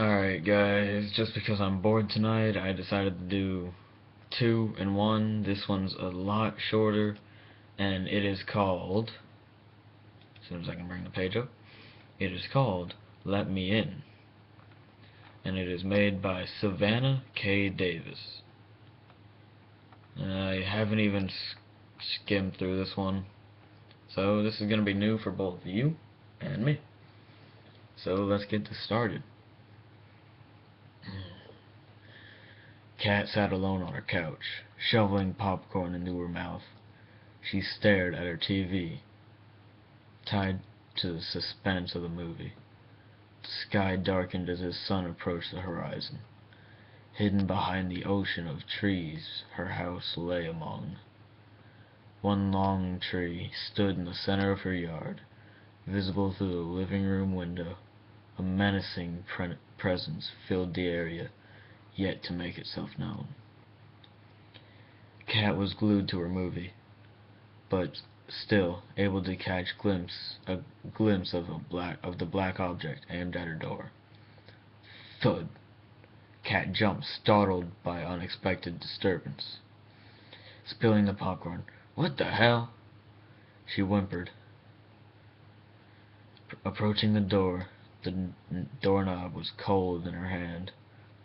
Alright guys, just because I'm bored tonight, I decided to do two in one. This one's a lot shorter, and it is called, as soon as I can bring the page up, it is called Let Me In. And it is made by Savannah K Davis. I haven't even skimmed through this one, so this is going to be new for both you and me. So let's get this started. Kat sat alone on her couch, shoveling popcorn into her mouth. She stared at her TV, tied to the suspense of the movie. The sky darkened as the sun approached the horizon. Hidden behind the ocean of trees her house lay among. One long tree stood in the center of her yard, visible through the living room window. A menacing presence filled the area, yet to make itself known. Kat was glued to her movie, but still able to catch a glimpse of the black object aimed at her door. Thud! Kat jumped, startled by unexpected disturbance. Spilling the popcorn. "What the hell?" she whimpered. Approaching the door, the doorknob was cold in her hand.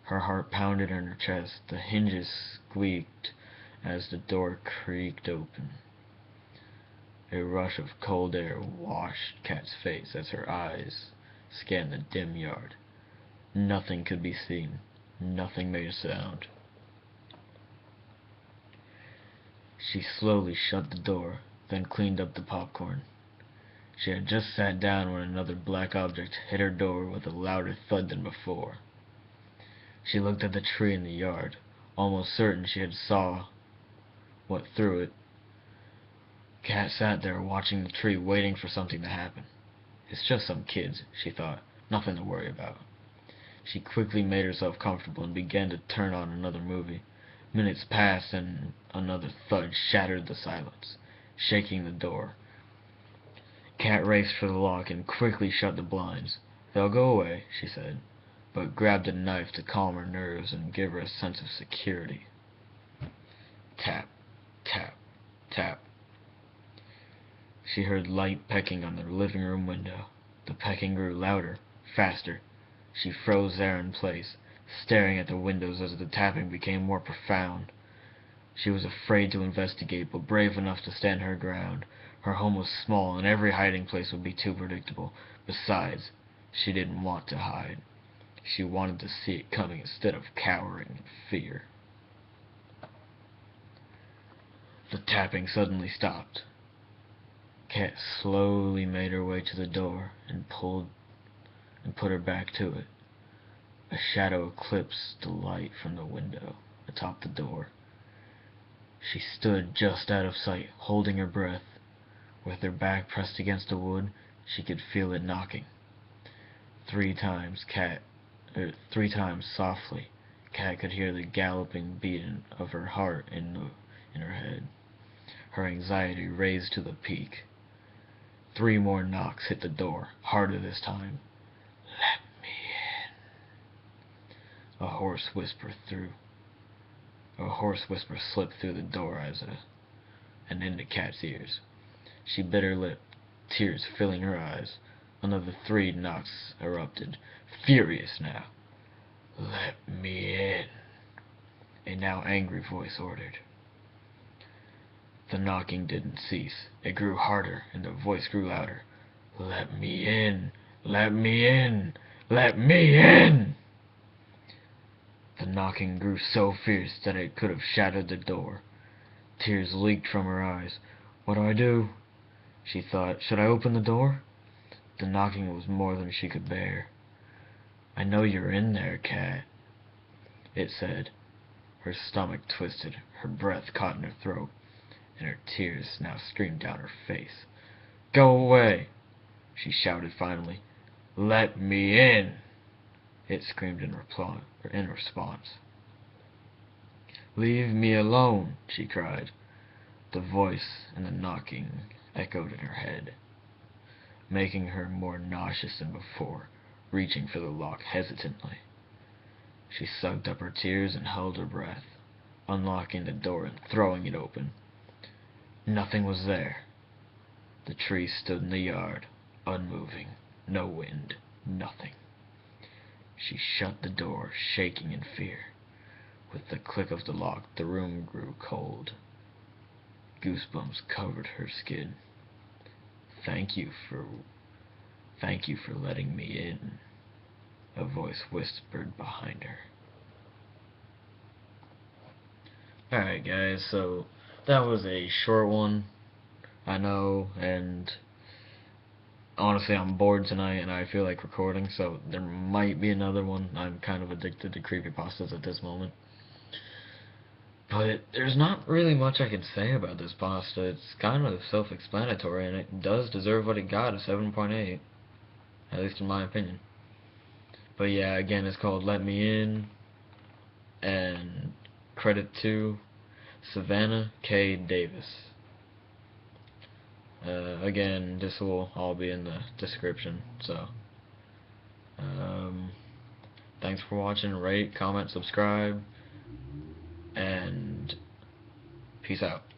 Her heart pounded in her chest. The hinges squeaked as the door creaked open. A rush of cold air washed Kat's face as her eyes scanned the dim yard. Nothing could be seen. Nothing made a sound. She slowly shut the door, then cleaned up the popcorn. She had just sat down when another black object hit her door with a louder thud than before. She looked at the tree in the yard, almost certain she had saw what threw it. Kat sat there watching the tree, waiting for something to happen. It's just some kids, she thought. Nothing to worry about. She quickly made herself comfortable and began to turn on another movie. Minutes passed and another thud shattered the silence, shaking the door. Kat raced for the lock and quickly shut the blinds. "They'll go away," she said, but grabbed a knife to calm her nerves and give her a sense of security. Tap, tap, tap. She heard light pecking on the living room window. The pecking grew louder, faster. She froze there in place, staring at the windows as the tapping became more profound. She was afraid to investigate, but brave enough to stand her ground. Her home was small, and every hiding place would be too predictable. Besides, she didn't want to hide. She wanted to see it coming instead of cowering in fear. The tapping suddenly stopped. Kat slowly made her way to the door and put her back to it. A shadow eclipsed the light from the window atop the door. She stood just out of sight, holding her breath. With her back pressed against the wood, she could feel it knocking. 3 times softly. Kat could hear the galloping beat of her heart in her head. Her anxiety raised to the peak. 3 more knocks hit the door, harder this time. "Let me in." A hoarse whisper slipped through the door and into Kat's ears. She bit her lip, tears filling her eyes. Another 3 knocks erupted, furious now. "Let me in," a now angry voice ordered. The knocking didn't cease. It grew harder, and the voice grew louder. "Let me in! Let me in! Let me in!" The knocking grew so fierce that it could have shattered the door. Tears leaked from her eyes. "What do I do?" she thought. "Should I open the door?" The knocking was more than she could bear. "I know you're in there, Kat," it said. Her stomach twisted, her breath caught in her throat, and her tears now streamed down her face. "Go away!" she shouted finally. "Let me in!" it screamed in response. "Leave me alone!" she cried. The voice and the knocking echoed in her head, making her more nauseous than before, reaching for the lock hesitantly. She sucked up her tears and held her breath, unlocking the door and throwing it open. Nothing was there. The tree stood in the yard, unmoving. No wind, nothing. She shut the door, shaking in fear. With the click of the lock, the room grew cold. Goosebumps covered her skin. Thank you for letting me in, a voice whispered behind her. Alright guys, so that was a short one, I know, and honestly I'm bored tonight and I feel like recording, so there might be another one. I'm kind of addicted to creepypastas at this moment. But there's not really much I can say about this pasta. It's kind of self-explanatory, and it does deserve what it got, a 7.8. At least in my opinion. But yeah, again, it's called Let Me In, and credit to Savannah K Davis. Again, this will all be in the description, so thanks for watching. Rate, comment, subscribe, and peace out.